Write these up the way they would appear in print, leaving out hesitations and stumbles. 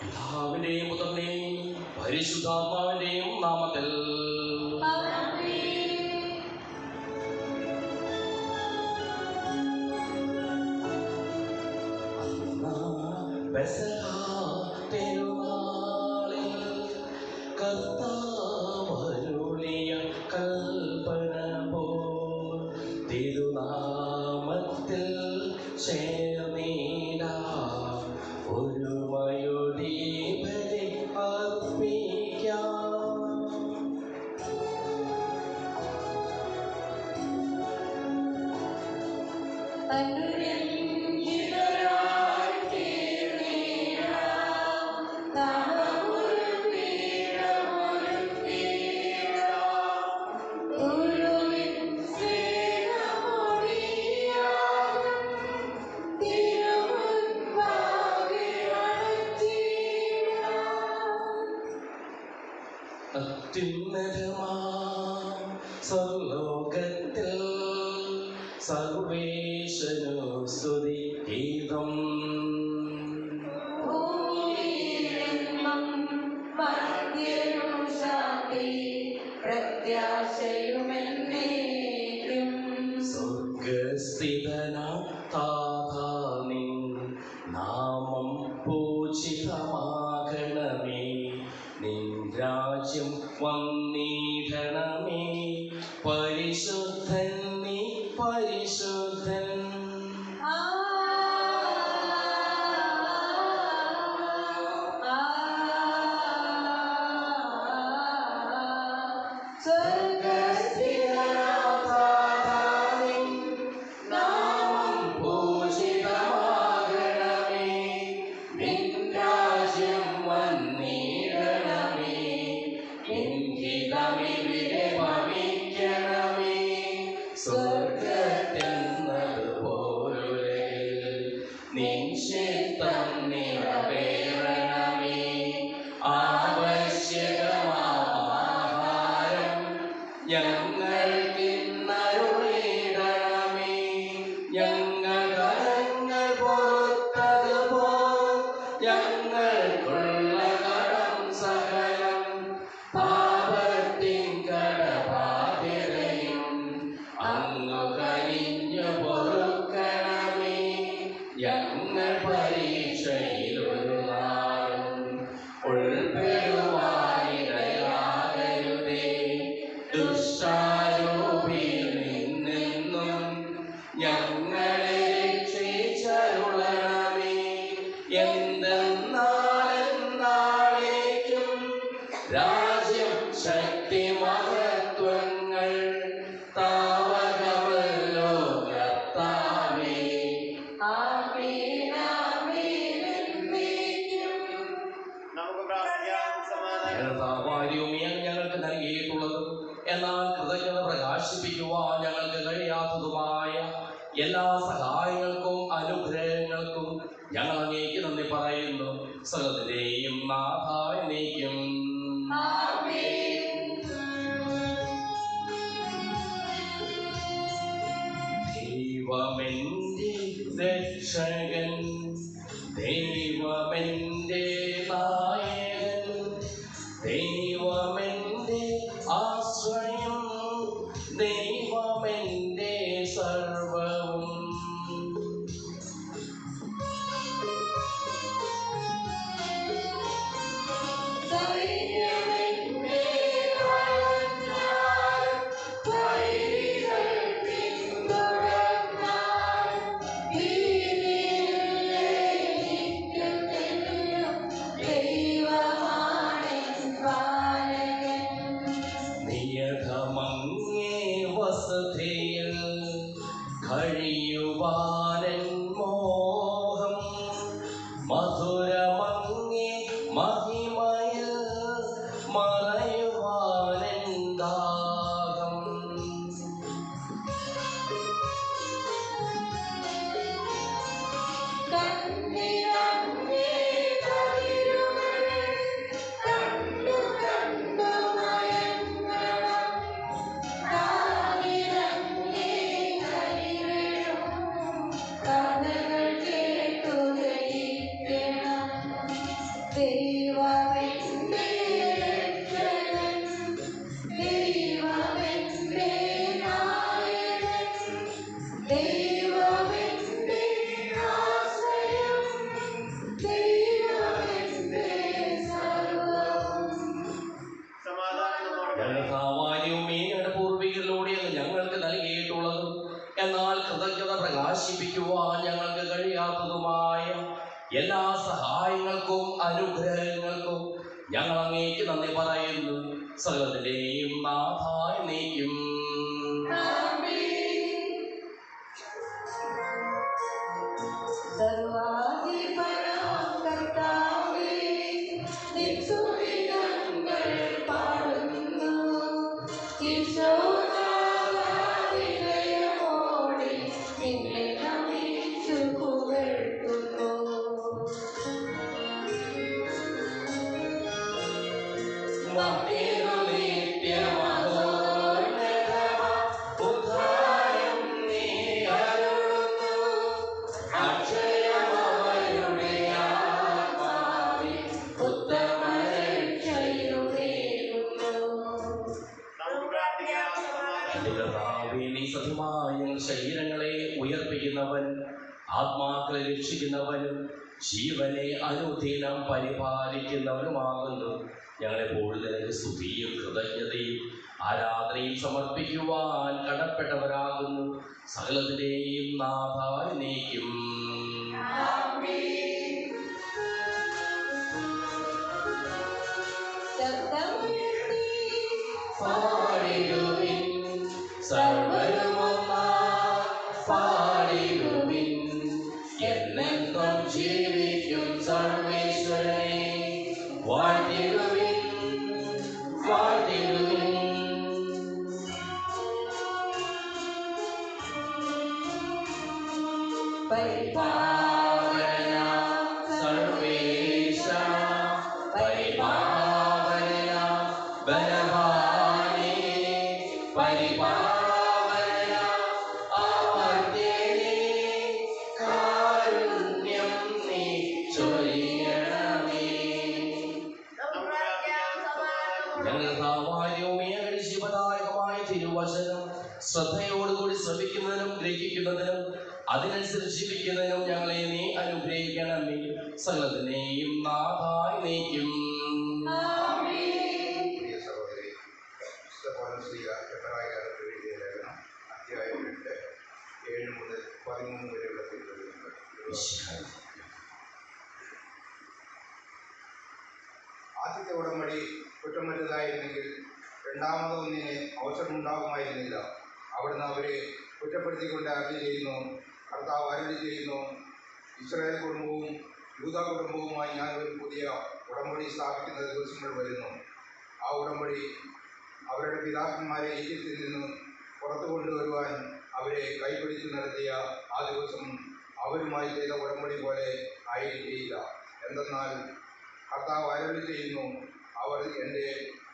പിതാവിന്റെയും പുത്രന്റെയും പരിശുദ്ധാത്മാവിന്റെയും നാമത്തിൽ. കർത്താവരുളിയ കൽപ്പന പോൽ തിരുനാമത്തിൽ ചേർന്നീട ഒരുമയോടെ ബലി അർപ്പിക്കാം. അത്യുന്നതമാം സർലോകത്തിൽ സർവേശനു സ്തുതി ഗീതം. സ്വർഗസ്ഥിതനാം താഥാ നിൻ നാമം പൂജിതമാകണമേ. നിൻ രാജ്യം വന്നിടണമേ. പരിശുദ്ധൻ നീ പരിശുദ്ധൻ. ഞങ്ങൾക്ക് നൽകിയിട്ടുള്ളതും എന്നാൽ കൃതജ്ഞത പ്രകാശിപ്പിക്കുവാൻ ഞങ്ങൾക്ക് കഴിയാത്തതുമായ എല്ലാ സഹായങ്ങൾക്കും അനുഗ്രഹങ്ങൾക്കും ഞങ്ങൾ അങ്ങേക്ക് നന്ദി പറയുന്നു. സകലത്തിന്റെയും നാഥായ എന്നേക്കും. ദൈവമെന്റെ രക്ഷകൻ, ദൈവമെന്റെ നായകൻ, ദൈവമെന്റെ ആശ്രയം, ദൈവമെന്റെ സർവവും. എല്ലാ സഹായങ്ങൾക്കും അനുഗ്രഹങ്ങൾക്കും ഞങ്ങൾ അങ്ങേക്ക് നന്ദി പറയുന്നു. സകലത്തിന്റെയും നാഥായ നീക്കും. ശരീരങ്ങളെ ഉയർപ്പിക്കുന്നവൻ, ആത്മാക്കളെ രക്ഷിക്കുന്നവനും ജീവനെ അനുദിനം പരിപാലിക്കുന്നവനുമാകുന്നു. ഞങ്ങളെപ്പോഴും നിനക്ക് സ്തുതിയും കൃതജ്ഞതയും ആരാധനയും സമർപ്പിക്കുവാൻ കടപ്പെട്ടവരാകുന്നു. സകലത്തിന്റെയും നാഥായ നീക്കും. ജീവിക്കും സർവേശ്വരനെ വാഴ്ത്തിടുവിൻ, വാഴ്ത്തിടുവിൻ. പരിപാവന സർവേശ, പരിപാവന ബലവാനേ, പരിപാവന അമർത്യനേ, കാരുണ്യം നീ ചൊരിയണമേ. ഞങ്ങൾ ജീവദായകമായ തിരുവചനം ശ്രദ്ധയോടുകൂടി ശ്രമിക്കുന്നതിനും ഗ്രഹിക്കുന്നതിനും അതിനനുസരിച്ച് ജീവിക്കുന്നതിനും ഞങ്ങളെ നീ അനുഗ്രഹിക്കണമേ. സകലത്തിനെയും നാഥായി നീക്കും. ആദ്യത്തെ ഉടമ്പടി കുറ്റമറ്റതായിരുന്നെങ്കിൽ രണ്ടാമതൊന്നിന് അവസരമുണ്ടാകുമായിരുന്നില്ല. അവിടുന്ന് അവരെ കുറ്റപ്പെടുത്തിക്കൊണ്ട് അരുളി ചെയ്യുന്നു, കർത്താവ് അരുളി ചെയ്യുന്നു, ഇസ്രായേൽ കുടുംബവും യൂദാ കുടുംബവുമായി ഞാൻ ഒരു പുതിയ ഉടമ്പടി സ്ഥാപിക്കുന്ന ദിവസങ്ങൾ വരുന്നു. ആ ഉടമ്പടി അവരുടെ പിതാക്കന്മാരെ ഈജിപ്തിൽ നിന്ന് പുറത്തു കൊണ്ടുവരുവാൻ അവരെ കൈപിടിച്ച് നടത്തിയ ആ ദിവസം അവരുമായി ചെയ്ത ഉടമ്പടി പോലെ ആയിരിക്കുകയില്ല. എന്തെന്നാൽ കർത്താവ് അരുളി ചെയ്യുന്നു, അവർ എൻ്റെ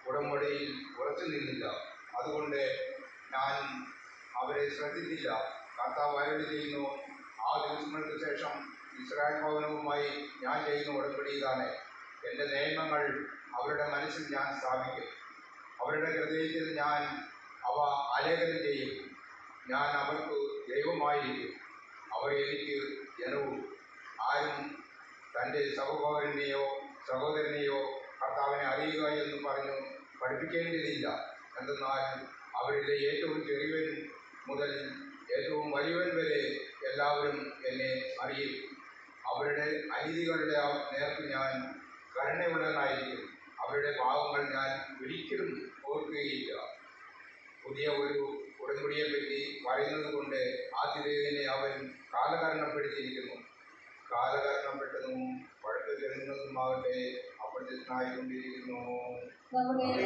ഉടമ്പടിയിൽ ഉറച്ചു നിന്നില്ല, അതുകൊണ്ട് ഞാൻ അവരെ ശ്രദ്ധിച്ചില്ല. കർത്താവ് അരുളി ചെയ്യുന്നു, ആ ദിവസങ്ങൾക്ക് ശേഷം ഇസ്രായേൽ ഭവനവുമായി ഞാൻ ചെയ്യുന്ന ഉടമ്പടി ഇതാണ്. എൻ്റെ നിയമങ്ങൾ അവരുടെ മനസ്സിൽ ഞാൻ സ്ഥാപിക്കും, അവരുടെ ഹൃദയത്തിൽ ഞാൻ അവ ആലേഖനം ചെയ്യും. ഞാൻ അവർക്ക് ദൈവമായിരിക്കും, അവർ എനിക്ക് ജനവും. ആരും തൻ്റെ സഹോദരനെയോ സഹോദരനെയോ കർത്താവിനെ അറിയുക എന്ന് പറഞ്ഞു പഠിപ്പിക്കേണ്ടതില്ല. എന്തെന്നാൽ അവരിലെ ഏറ്റവും ചെറിയവൻ മുതൽ ഏറ്റവും വലിയവൻ വരെ എല്ലാവരും എന്നെ അറിയും. അവരുടെ അനീതികളുടെ നേർക്ക് ഞാൻ കരുണയുള്ളവനായിരിക്കും, അവരുടെ പാവങ്ങൾ ഞാൻ ഒരിക്കലും ഓർക്കുകയില്ല. പുതിയ ഒരു ഉടമ്പടിയെപ്പറ്റി പറയുന്നത് കൊണ്ട് ആതിഥേയനെ അവൻ കാലകരണപ്പെടുത്തിയിരിക്കുന്നു. കാലകരണപ്പെട്ടതും വഴക്ക് ചെല്ലുന്നതുമാകട്ടെ അപ്രത്യക്ഷനായിക്കൊണ്ടിരിക്കുന്നു. ഞങ്ങളെ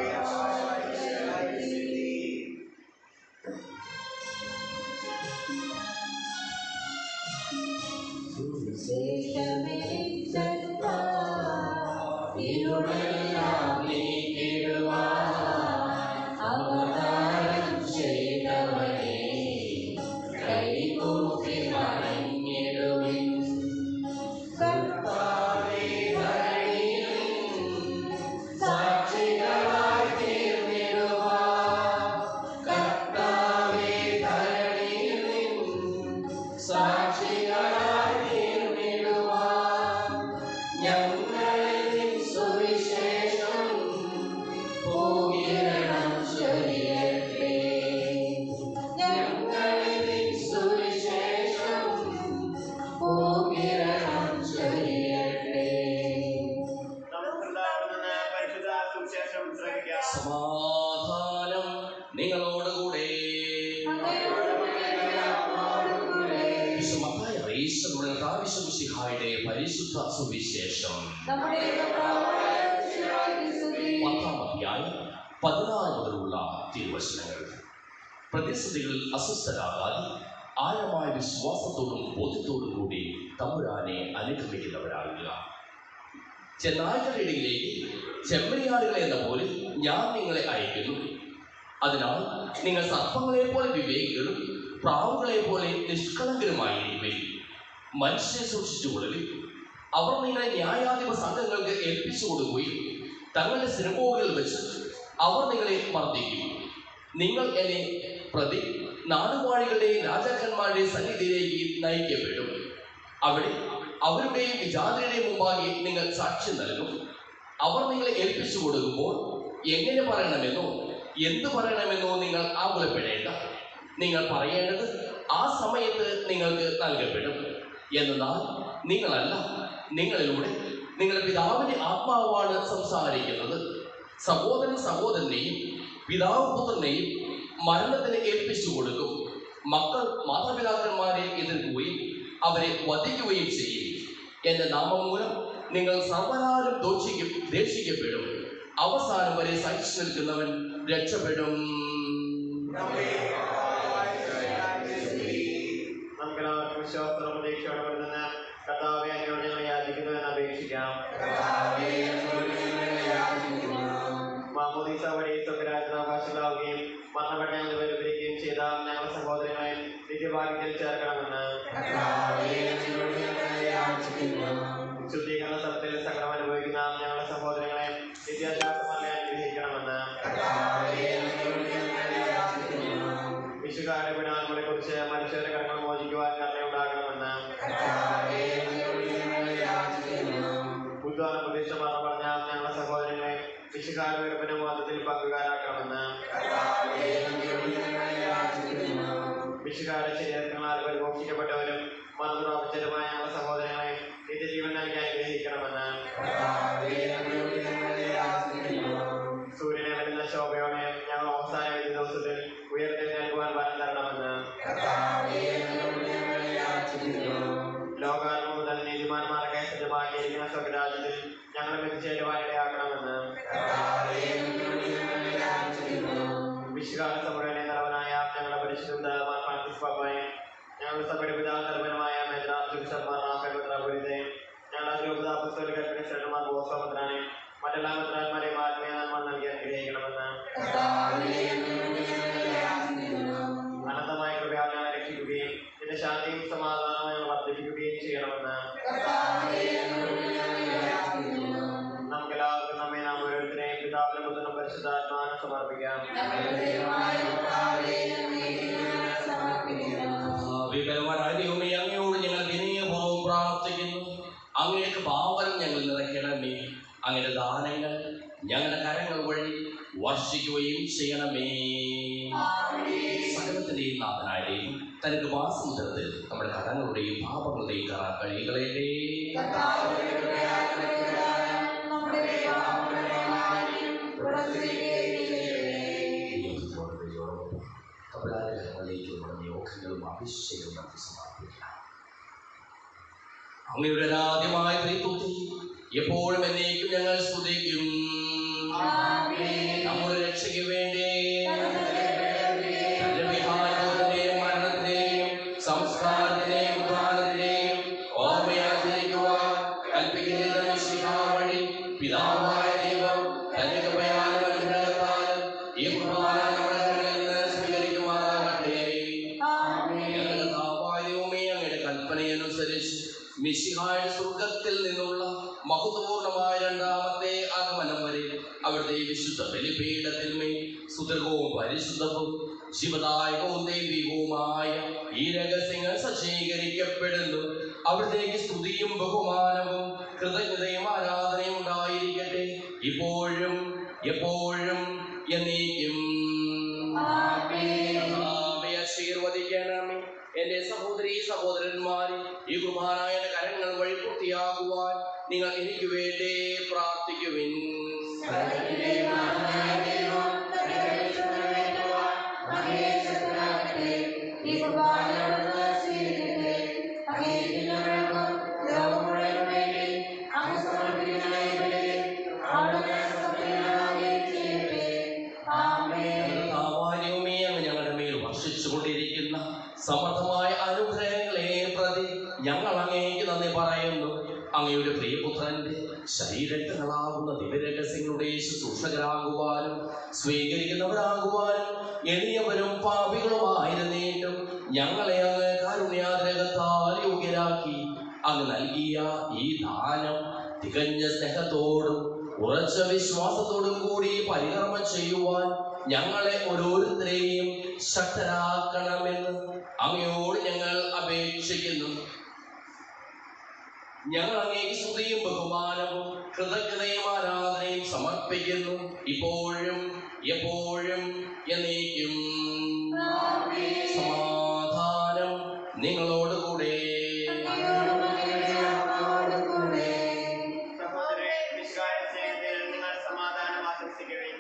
സുവിശേഷം വിശുദ്ധ സുവിശേഷം നമ്മുടെ കർത്താവായ യേശുവിന്റെ സ്തുതി. 10-ാം അധ്യായം 16 മുതലുള്ള തിരുവചനങ്ങൾ. പ്രതിസന്ധികളിൽ അസ്വസ്ഥരാകാതെ ആഴമായ വിശ്വാസത്തോടും ബോധ്യത്തോടും കൂടി തമ്പുരാനെ അനുഗമിക്കുന്നവരാകുക. ചെന്നായ്ക്കളുടെ ഇടയിലേക്ക് ചെമ്മരിയാടുകളെ എന്ന പോലെ ഞാൻ നിങ്ങളെ അയക്കുന്നു. അതിനാൽ നിങ്ങൾ സർപ്പങ്ങളെ പോലെ വിവേകികളും പ്രാവുകളെ പോലെ നിഷ്കളങ്കരുമായിരിക്കും. മനുഷ്യരെ സൂക്ഷിച്ചുകൊള്ളുവിൻ. അവർ നിങ്ങളെ ന്യായാധിപ സംഘങ്ങൾക്ക് ഏൽപ്പിച്ചു കൊടുക്കുകയും തങ്ങളുടെ സിനഗോഗുകളിൽ വെച്ച് അവർ നിങ്ങളെ മർദ്ദിക്കും. നിങ്ങൾ എന്നെ പ്രതി നാടുവാഴികളുടെയും രാജാക്കന്മാരുടെയും സന്നിധിയിലേക്ക് നയിക്കപ്പെടും. അവിടെ അവരുടെയും വിജാതിയുടെയും മുമ്പാകെ നിങ്ങൾ സാക്ഷ്യം നൽകും. അവർ നിങ്ങളെ ഏൽപ്പിച്ചു കൊടുക്കുമ്പോൾ എങ്ങനെ പറയണമെന്നോ എന്തു പറയണമെന്നോ നിങ്ങൾ ആകുലപ്പെടേണ്ട. നിങ്ങൾ പറയേണ്ടത് ആ സമയത്ത് നിങ്ങൾക്ക് നൽകപ്പെടും. എന്നാൽ നിങ്ങളല്ല, നിങ്ങളിലൂടെ നിങ്ങളുടെ പിതാവിന്റെ ആത്മാവാണ് സംസാരിക്കുന്നത്. സഹോദരൻ സഹോദരനെയും പിതാവ് പുത്രനെയും മരണത്തിന് ഏൽപ്പിച്ചു കൊടുക്കും. മക്കൾ മാതാപിതാക്കന്മാരെ എതിർക്കുകയും അവരെ വധിക്കുകയും ചെയ്യും. എന്റെ നാമം മൂലം നിങ്ങൾ സർവ്വനാലും ദേഷിക്കപ്പെടും. അവസാനം വരെ സഹിച്ചു നിൽക്കുന്നവൻ രക്ഷപ്പെടും. കർത്താവേ, അങ്ങയോട് ഞങ്ങൾ യാചിക്കുന്നുവെന്ന് അപേക്ഷിക്കാം. മാമോദീസ വഴി സ്വർഗ്ഗരാജ്യത്തിന് അവകാശികളാവുകയും മരണപ്പെട്ട ഞങ്ങൾ വേർപിരിക്കുകയും ചെയ്ത ഞങ്ങളുടെ സഹോദരങ്ങളെ നിത്യഭാഗ്യത്തിൽ ചേർക്കണമെന്ന് ശുദ്ധീകരണ സ്ഥലത്തിൽ സകലം അനുഭവിക്കുന്ന ഞങ്ങളുടെ സഹോദരങ്ങളെ നിത്യാശ്വാസമായി അനുഗ്രഹിക്കണമെന്ന് വിശുകാരുടെ വിടാനങ്ങളെ കുറിച്ച് മനുഷ്യരുടെ കടങ്ങൾ മോചിക്കുവാൻ കരുണയുണ്ടാകണമെന്ന് ബുദ്ധാന പ്രതീക്ഷ മറന്നു പറഞ്ഞ ഞങ്ങളുടെ സഹോദരങ്ങളെ വിശുകാരുടെ വെറുപ്പിന്റെ മോചനത്തിൽ പങ്കുകാരാക്കണമെന്ന് വിശുകാരുടെ ശരീരങ്ങളാൽ പരിപോഷിക്കപ്പെട്ടവരും മറന്നു പ്രാപിച്ചവരുമായ ഞങ്ങളുടെ സഹോദരങ്ങളെ നിത്യജീവൻ നൽകി അനുഗ്രഹിക്കണമെന്ന് സൂര്യനെ വരുന്ന ശോഭയോടെ ഞങ്ങൾ അവസാന ദിവസത്തിൽ ഉയർത്തെഴുന്നേൽക്കുവാൻ വരം തരണമെന്ന് ലോകാത്മ മുതൽ നീതിമാന്മാർക്ക് സജ്ജമാക്കിയിരിക്കുന്ന സ്വർഗ്ഗരാജ്യത്തിൽ ഞങ്ങളെ എത്തിച്ചേരുവാൻ ഇടയാക്കണമെന്ന് വിശുകാല സമുദായ തലവനായ ഞങ്ങളുടെ പരിശുദ്ധ മാർ ഫ്രാൻസിസ് പാപ്പായെ ഞങ്ങളുടെ സഭയുടെ പിതാവ് തലവനുമായ ഞങ്ങളുടെ രൂപത പുസ്തക ശ്രേഷ്ഠന്മാർ ബോധോപത്രാനെ മറ്റെല്ലാ മിത്രാന്മാരെയും ആത്മീയ നന്മ നൽകി അനുഗ്രഹിക്കണമെന്ന് അനന്തമായ കൃപയാൽ ഞങ്ങളെ രക്ഷിക്കുകയും ഇതിന്റെ ശാന്തിയും സമാധാനവും ഞങ്ങൾ വർദ്ധിപ്പിക്കുകയും ചെയ്യണമെന്ന് നമുക്കെല്ലാവർക്കും നമ്മെ നാം ഓരോരുത്തരെയും പിതാവിനും പുത്രനും പരിശുദ്ധാത്മാവിനും സമർപ്പിക്കാം. ദൈവമേ, അങ്ങയോട് ഞങ്ങൾ വിനയപൂർവ്വം പ്രാർത്ഥിക്കുന്നു. അങ്ങയുടെ പാവനം ഞങ്ങൾ നിറയ്ക്കണമേ. അങ്ങയുടെ ദാനങ്ങൾ ഞങ്ങളുടെ കരങ്ങൾ വഴി വർഷിക്കുകയും ചെയ്യണമേ. സകലത്തിന്റെയും നാഥനായുടെയും തനിക്ക് വാസമുദ്രത്തിൽ നമ്മുടെ കടങ്ങളുടെയും പാപങ്ങളുടെയും കറ കഴികളെ യോഗങ്ങളും അഭിഷേകവും നമുക്ക് സമർപ്പിക്കാം. അങ്ങയുടെ അനാദ്യമായ പ്രീതി എപ്പോഴും എന്നേക്കും ഞങ്ങൾ സ്തുതിക്കും. നമ്മുടെ രക്ഷയ്ക്ക് വേണ്ടി മരണത്തിനെയും സംസ്കാരത്തിനെയും ഉദാഹരണത്തിനെയും ഓർമ്മയാചരിക്കുവാൻ കൽപ്പിക്കുന്ന വഴി പിതാവായ ദൈവം തന്റെ കൃപയാലും അനുഗ്രഹത്താലും ഈ കുർബാന മിശിഹായുടെ സ്വർഗത്തിൽ നിന്നുള്ള മഹത്വപൂർണമായ രണ്ടാമത്തെ ആഗമനം വരെ അവിടുത്തെ വിശുദ്ധ ബലിപീഠത്തിന്മേൽ സുദൃഢവും പരിശുദ്ധവും ശിവദായകവും ദൈവികവുമായ ഈ രഹസ്യങ്ങൾ സജ്ജീകരിക്കപ്പെടുന്നു. അവിടത്തേക്ക് സ്തുതിയും ബഹുമാനവും കൃതജ്ഞതയും ആരാധനയും ഉണ്ടായിരിക്കട്ടെ, ഇപ്പോഴും എപ്പോഴും എന്നേക്കും. ആശീർവദിക്കണമേ. എന്റെ സഹോദരീ സഹോദരന്മാരെ, ഈ കുർബാന കരങ്ങൾ വഴി പൂർത്തിയാകുവാൻ നിങ്ങൾ എനിക്ക് വേണ്ടി പ്രാർത്ഥിക്കുവിൻ. ഈ അങ്ങയുടെ പ്രിയപുത്രന്റെ ശരീരങ്ങളാകുന്ന ദിവ്യരഹസ്യങ്ങളുടെ ശുശ്രൂഷകരാകുവാനും സ്വീകരിക്കുന്നവരാകുവാനും എളിയവരും പാപികളുമായിരുന്നേറ്റും ഞങ്ങളെ അങ്ങ് കാരുണ്യാതിരകത്താൽ യോഗ്യരാക്കി അങ്ങ് നൽകിയ ഈ ദാനം തികഞ്ഞ സ്നേഹത്തോടും ഉറച്ച വിശ്വാസത്തോടും കൂടി പരികർമ്മം ചെയ്യുവാൻ ഞങ്ങളെ ഓരോരുത്തരെയും ശക്തരാക്കണമെന്ന് അങ്ങയോട് ഞങ്ങൾ അപേക്ഷിക്കുന്നു. ഞങ്ങൾ അങ്ങേക്ക് സ്തുതിയും ബഹുമാനവും കൃതജ്ഞതയും ആരാധനയും സമർപ്പിക്കുന്നു, ഇപ്പോഴും എപ്പോഴും എന്നേക്കും. സമാധാനം നിങ്ങളോടുകൂടെ. സഹോദരരെ, വിശ്വാസ സ്നേഹത്തിൽ നിങ്ങൾ സമാധാനം ആശംസിക്കണേ.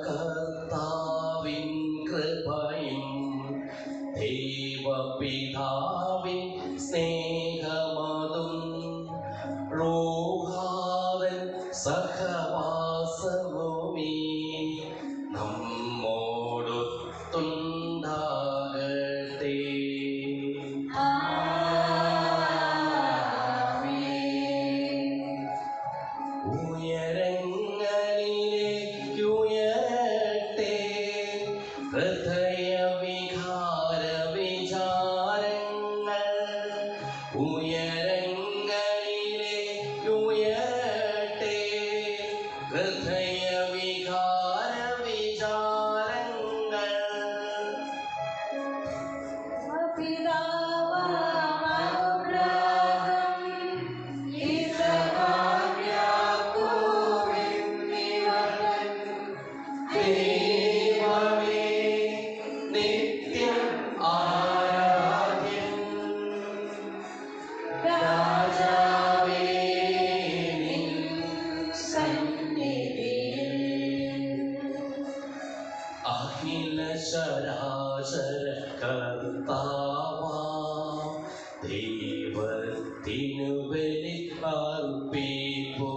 കർത്താവിൻ കൃപയും ദൈവപിതാവിൻ സ്നേഹമതും റൂഹാവൻ സഹവാസവുമീ നമ്മോടൊത്തുണ്ടാകട്ടെ. ഉയരങ്ങളിലേക്കുയരട്ടെ ഹൃദയവികാര വിചാരങ്ങൾ, ഉയരങ്ങളിലേക്കുയരട്ടെ ഹൃദയവികാര വിചാരങ്ങൾ. ദൈവമേ നിത്യം ആരാധ്യൻ, രാജാവേ നിൻ അഖില ശരാചര കർത്താവാ ദൈവത്തിനു ബലി അർപ്പിപ്പൂ.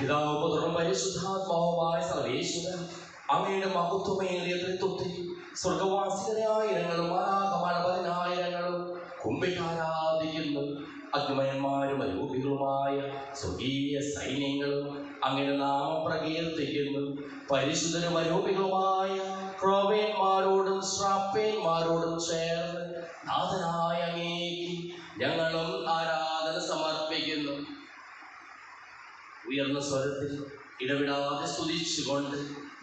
പിതാവും പുത്രനും പരിശുദ്ധാത്മാവുമായ സർവേശ്വരൻ അങ്ങയുടെ മഹത്വമേറിയ തൃത്വത്തിൽ സ്വർഗവാസികളെ ആയിരങ്ങളും മാലാഖമാർ പതിനായിരങ്ങളും കുമ്പിട്ടാരാധിക്കുന്നു. അഗ്നിമയന്മാരും അരൂപികളുമായ സ്വർഗീയ സൈന്യങ്ങളും അങ്ങയുടെ നാമം പ്രകീർത്തിക്കുന്നു. പരിശുദ്ധരും അരൂപികളുമായ ക്രോവേന്മാരോടും ശ്രാപ്പേന്മാരോടും ചേർന്ന് നാഥനായ അങ്ങേക്ക് ഞങ്ങളും ആരാധന സമർപ്പിക്കുന്നു. ഉയർന്ന സ്വരത്തിൽ ഇടവിടാതെ സ്തുതിച്ചുകൊണ്ട്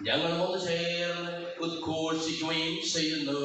ഞങ്ങൾ ഒന്ന് ചേർന്ന് ഉദ്ഘോഷിക്കുകയും ചെയ്യുന്നു.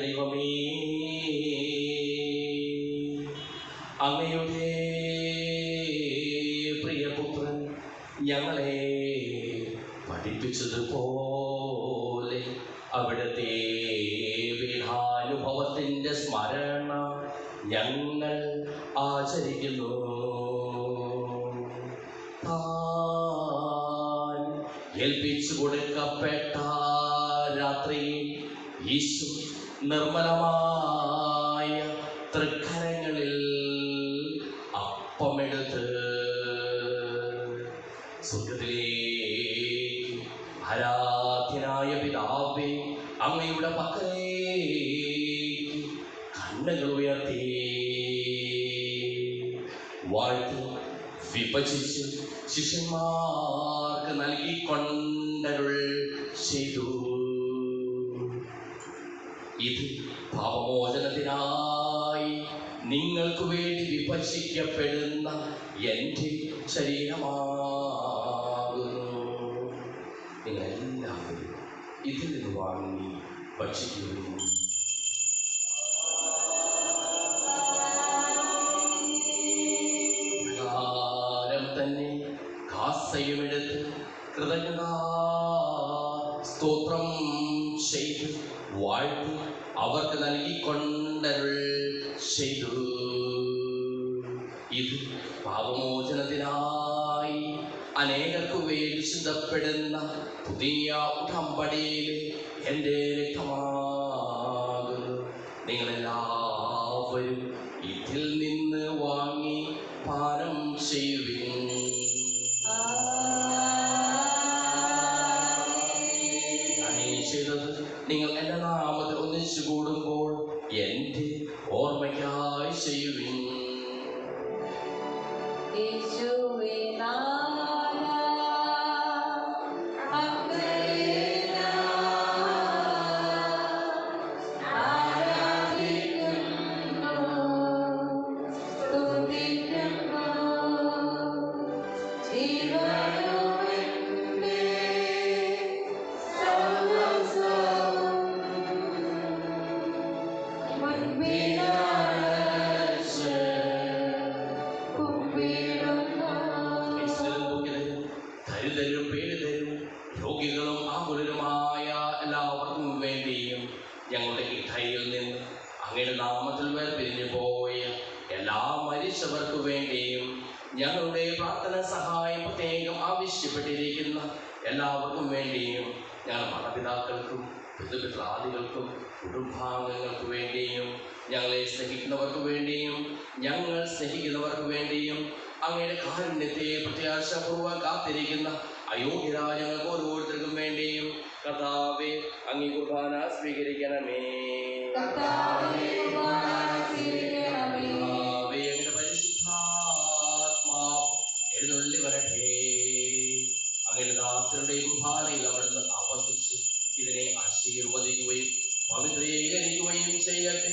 ദൈവമേ, അങ്ങയുടെ പ്രിയപുത്രൻ ഞങ്ങളെ പഠിപ്പിച്ചതുപോലെ അവിടുത്തെ പീഠാനുഭവത്തിൻ്റെ സ്മരണ ഞങ്ങൾ ആചരിക്കുന്നു. താൻ ഏൽപ്പിച്ചു കൊടുക്കപ്പെട്ട രാത്രിയിൽ ഈശോ നിർമ്മലമായ തൃക്കരങ്ങളിൽ അപ്പമെടുത്ത് സ്വർഗ്ഗത്തിലേക്ക് ആരാധ്യനായ പിതാവേ, അങ്ങയുടെ പക്കലേക്ക് കണ്ണുകൾ ഉയർത്തി വാഴ്ത്തി വിഭജിച്ച് ശിഷ്യന്മാർക്ക് നൽകിക്കൊണ്ടരുൾ ചെയ്തു. ഇത് പാപമോചനത്തിനായി നിങ്ങൾക്ക് വേണ്ടി വിഭജിക്കപ്പെടുന്ന എൻ്റെ ശരീരമാകുന്നു. നിങ്ങളെല്ലാവരും ഇതിൽ നിന്ന് വാങ്ങി ഭക്ഷിക്കുന്നു. തന്നെ കാസയുമെടുത്ത് കൃതജ്ഞതാ സ്തോത്രം ചെയ്ത് വാഴ്ത്തി അവർക്ക് നൽകിക്കൊണ്ടരുൾ ചെയ്തു. ഇത് പാപമോചനത്തിനായി അനേകർക്ക് വേണ്ടി ശുദ്ധപ്പെടുന്ന പുതിയ ഉടമ്പടിയിലെ എൻ്റെ രക്തമാകുന്നു. നിങ്ങളെല്ലാവരും ഇതിൽ നിന്ന് വാങ്ങി പാനം ചെയ്യുവിൻ. ചെയ്തത് നിങ്ങൾ എൻ്റെ നാമത്തിൽ ഒന്നിച്ചു കൂടുമ്പോൾ എൻ്റെ ഓർമ്മയ്ക്കായി ചെയ്യുവിൻ. രോഗികളും ആകുലരുമായ എല്ലാവർക്കും വേണ്ടിയും ഞങ്ങളുടെ ഇടയിൽ നിന്ന് അങ്ങയുടെ നാമത്തിൽ വേർപിരിഞ്ഞു പോയ എല്ലാ മരിച്ചവർക്ക് വേണ്ടിയും ഞങ്ങളുടെ പ്രാർത്ഥന സഹായം പ്രത്യേകം ആവശ്യപ്പെട്ടിരിക്കുന്ന എല്ലാവർക്കും വേണ്ടിയും ഞങ്ങളുടെ മാതാപിതാക്കൾക്കും പിതൃപിത്രാദികൾക്കും കുടുംബാംഗങ്ങൾക്ക് വേണ്ടിയും ഞങ്ങളെ സ്നേഹിക്കുന്നവർക്ക് വേണ്ടിയും ഞങ്ങൾ സ്നേഹിക്കുന്നവർക്ക് വേണ്ടിയും അങ്ങയുടെ കാരുണ്യത്തെ പ്രത്യാശപൂർവ്വം കാത്തിരിക്കുന്ന അയോഗ്യരായ ഞങ്ങൾക്ക് ഓരോരുത്തർക്കും വേണ്ടിയും കർത്താവേ അങ്ങേ കുർബാന സ്വീകരിക്കണമേ. അങ്ങയുടെ പരിശുദ്ധാത്മാവ് എഴുന്നള്ളി വരട്ടെ. അങ്ങയുടെ ദാസരുടെ കുർബാനയിൽ അവിടുന്ന് ആവർത്തിച്ച് ഇതിനെ ആശീർവദിക്കുകയും പവിത്രീകരിക്കുകയും ചെയ്യട്ടെ.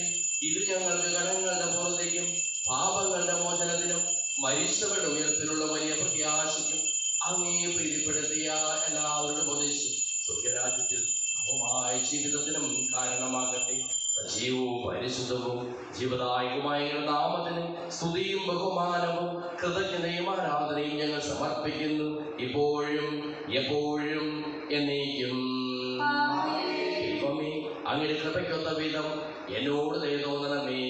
ഇത് ഞങ്ങൾക്ക് കടങ്ങളുടെ പൂർത്തിക്കും പാപങ്ങളുടെ മോചനത്തിനും മരിച്ചവരുടെ ഉയർപ്പിനുള്ള വലിയ പ്രത്യാശയ്ക്കും അങ്ങേ പ്രീതിപ്പെടുത്തിയ എല്ലാവരുടെ ഉപദേശിച്ച് സ്വർഗരാജ്യത്തിൽ നവമായ ജീവിതത്തിനും കാരണമാകട്ടെ. സജീവവും പരിശുദ്ധവും ജീവദായകമായ നാമത്തിന് സ്തുതിയും ബഹുമാനവും കൃതജ്ഞതയും ആരാധനയും ഞങ്ങൾ സമർപ്പിക്കുന്നു, ഇപ്പോഴും എപ്പോഴും എന്നേക്കും. ദൈവമേ, അങ്ങയുടെ കൃപയ്ക്കൊത്ത വിധം എന്നോട് ദയ തോന്നണമേ.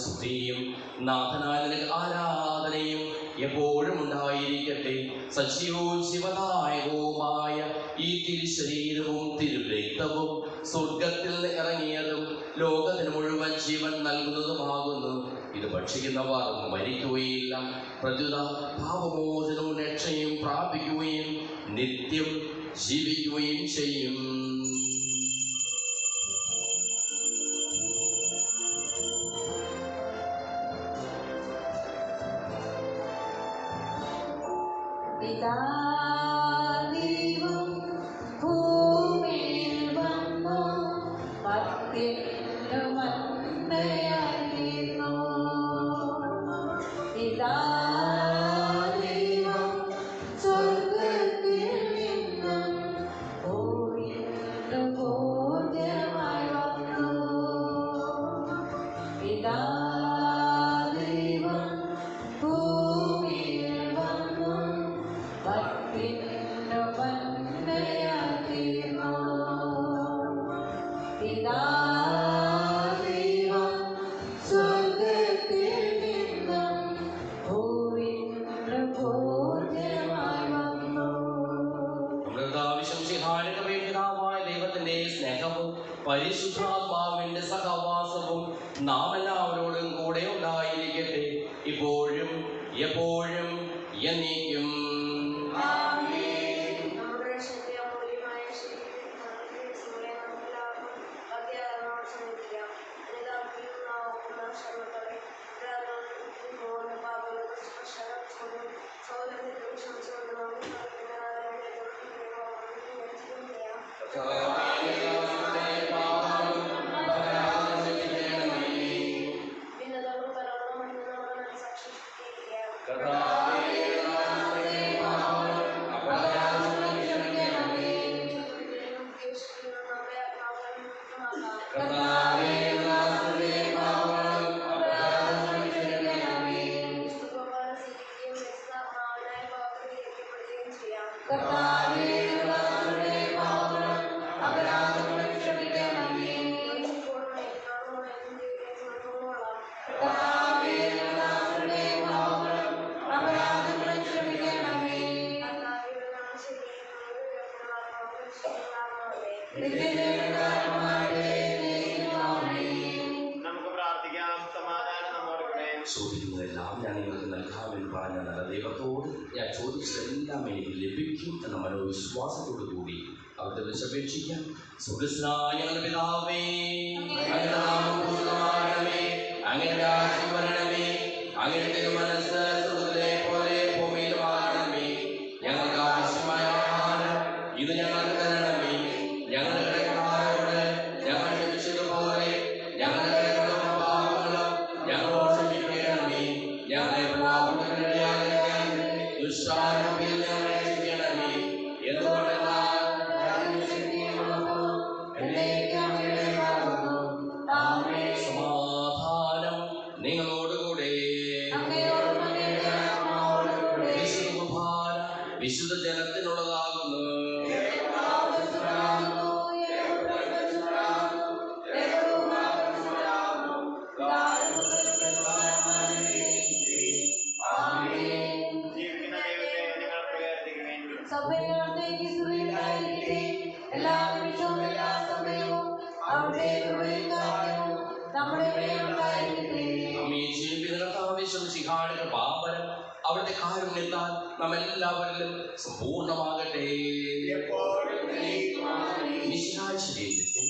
സ്തുതിയും നാഥനായ ആരാധനയും എപ്പോഴും ഉണ്ടായിരിക്കട്ടെ. സജീവവും ശിവദായകവുമായ ഈ തിരുശരീരവും തിരുരക്തവും സ്വർഗത്തിൽ നിന്ന് ഇറങ്ങിയതും ലോകത്തിന് മുഴുവൻ ജീവൻ നൽകുന്നതുമാകുന്നു. ഇത് ഭക്ഷിക്കുന്നവർ മരിക്കുകയില്ല, പ്രത്യുത പാപമോചനവും രക്ഷയും പ്രാപിക്കുകയും നിത്യം ജീവിക്കുകയും ചെയ്യും. ദൈവം ഭൂമിയിൽ വന്നു മർത്യനുമന്നയായിരുന്നു. ദൈവം സ്വർഗ്ഗത്തിൽ നിന്നും ഭൂമിയിൽ ബോധ്യമായി വന്നു. ദൈവം ഭൂമിയിൽ വന്നു ഇപ്പോഴും എപ്പോഴും എന്നേക്കും. നമുക്ക് പ്രാർത്ഥിക്കാം. സമാധാനം നമ്മോടുകൂടെ. ചോദിക്കുന്നതെല്ലാം ഞാൻ നിങ്ങൾക്ക് നൽകാമെന്ന് പറഞ്ഞ നല്ല ദൈവത്തോട് ഞാൻ ചോദിച്ചതെല്ലാം എനിക്ക് ലഭിക്കും എന്ന മനോവിശ്വാസത്തോടു കൂടി അവരുടെ വിശപേക്ഷിക്കാം. സുഖസ്നായ ഞങ്ങളുടെ പിതാവേ, അങ്ങയുടെ നാമം പൂജിതമാകണമേ, അങ്ങയുടെ രാജ്യം വരണമേ, അങ്ങയുടെ തിരുമനസ്സ് സ്വർഗ്ഗത്തിലെ പോലെ ഭൂമിയിലുമാകണമേ. ഞങ്ങൾക്ക് ആവശ്യമായ ആഹാരം ഇത് ഞങ്ങൾക്ക് തരണമേ. ഞങ്ങളുടെ കടക്കാരോട് ഞങ്ങൾ ക്ഷമിച്ചതുപോലെ ഞങ്ങളുടെ കടങ്ങളും പാപങ്ങളും ഞങ്ങളോട് ക്ഷമിക്കണമേ. ഞങ്ങളെ പ്രലോഭനത്തിനിടയാക്കരുതേ, ദുഷ്ടാരൂപിയിൽ ഞങ്ങളെ രക്ഷിക്കണമേ. എന്തുകൊണ്ടെന്നാൽ സമാധാനം നിങ്ങളോടുകൂടെ. വിശുദ്ധ കുർബാന വിശുദ്ധ ജനത്തിനുള്ളതാകുന്നു. ജീവിക്കുന്ന ദൈവത്തെ നിങ്ങൾ പ്രകീർത്തിക്കുവിൻ. സഭയിലേക്ക് സുഖിതായിരിക്കട്ടെ. എല്ലാ നിമിഷവും എല്ലാ സമയവും അവിടുത്തെ കൃപയും കാരുണ്യവും നമ്മുടെ മേലുണ്ടായിരിക്കട്ടെ. നമ്മെ ജീവിക്കുന്ന കർത്താവേ ശംസിഹായുടെ പാപനം അവിടുത്തെ കാരുണ്യത്താൽ നമ്മെല്ലാവരിലും സമ്പൂർണ്ണമാകട്ടെ. മിശിഹായ ശരീരത്തിൽ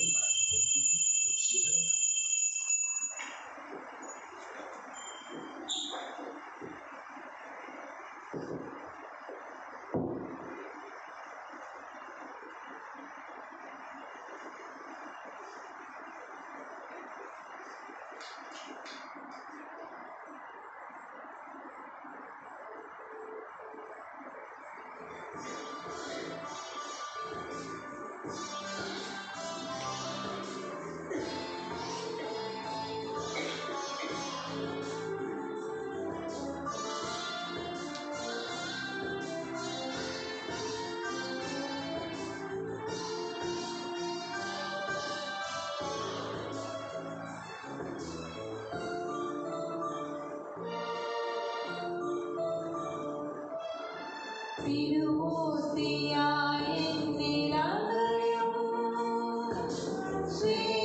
Sweet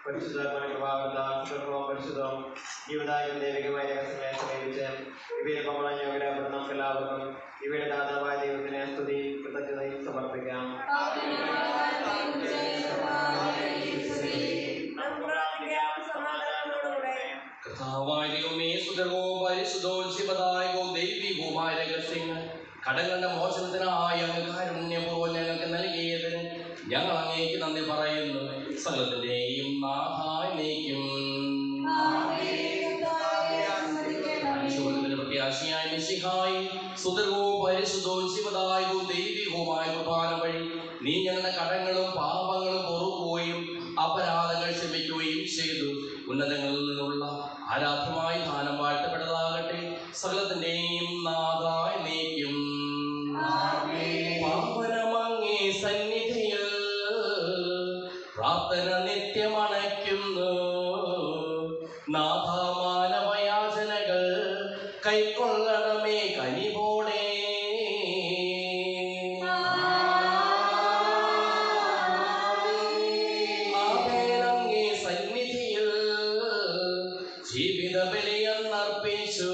പരിശുദ്ധാത്മാവിന്റെ പ്രഭാവത്താൽ സുഖവും പരിശുദ്ധവും ജീവദായകം ദൈവികമായ രഹസ്യങ്ങളെ സമീപിച്ച് ഇവയുടെ പങ്കുളഞ്ഞവരുടെ നമുക്ക് എല്ലാവർക്കും ഇവയുടെ ദാതാവായ ദൈവത്തിന് സ്തുതി കൃതജ്ഞതയും സമർപ്പിക്കാം. കർത്താവായ ദൈവമേ, സുദർഘവും പരിശുദ്ധവും ശിവദായകവും ദൈവികവുമായ രഹസ്യങ്ങൾ കടങ്ങളുടെ മോചനത്തിനായ അങ്ങ് കാരുണ്യപൂർവ്വം ഞങ്ങൾക്ക് നൽകിയതിന് ഞങ്ങൾ അങ്ങേക്ക് നന്ദി പറയുന്നു. സകലത്തിന്റെയും നാഥാനേക്കും പ്രത്യാശയായ മിശിഹായി സുദർഘവും പരിശുദ്ധവും ശിവദായകവും ദൈവികവുമായ കുർബാന വഴി നീ ഞങ്ങളുടെ കടങ്ങളും പാപങ്ങളും പൊറുക്കുകയും അപരാധങ്ങൾ ക്ഷമിക്കുകയും ചെയ്തു. ഉന്നതങ്ങളിൽ നിന്നുള്ള ആരാധ്യമായ ദാനം വാഴ്ത്തപ്പെട്ടതാകട്ടെ. സകലത്തിന്റെയും നാഥായ നീക്കും പാവനമങ്ങേ സന്നിധിയിൽ പ്രാർത്ഥന നിത്യമണയ്ക്കുന്നു. നാഥാമാനവയാചനകൾ കൈക്കൊള്ളണമേ കനിവോടെ. ആവേലങ്ങേ സന്നിധിയിൽ ജീവിത ബലിയെന്നർപ്പിച്ചു.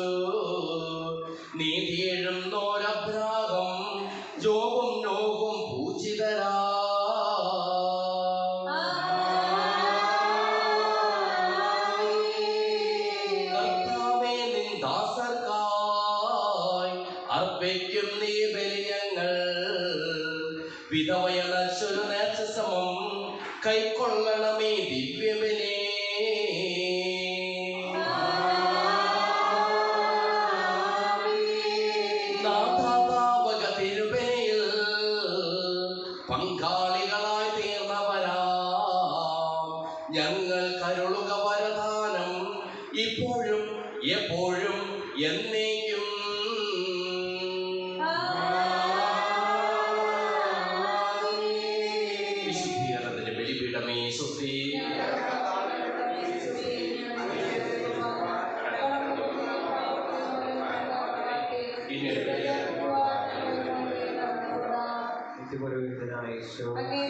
നീതി എഴുന്നോരഭ്രാഗം ജോഗും നോകും പൂജിതരാ. കർത്താവേ, നിൻ ദാസർക്കായി അർപ്പിക്കും നീ ബലിയങ്ങൾ. വിധവയണച്ചൊരു നേർച്ചസമം കൈക്കൊള്ളണമേ ദിവ്യബലി. നാഥാവക തിരുബലിയിൽ പങ്കാളികളായി തീർന്നവരാ ഞങ്ങൾ കരുളുക വരദാനം ഇപ്പോഴും എപ്പോഴും എന്നേക്കും. വിശുദ്ധീകരണത്തിന്റെ ബലിപീഠമേ സ്വസ്തി. നിത്യപുരോഹിതനായ ഈശോ അങ്ങേ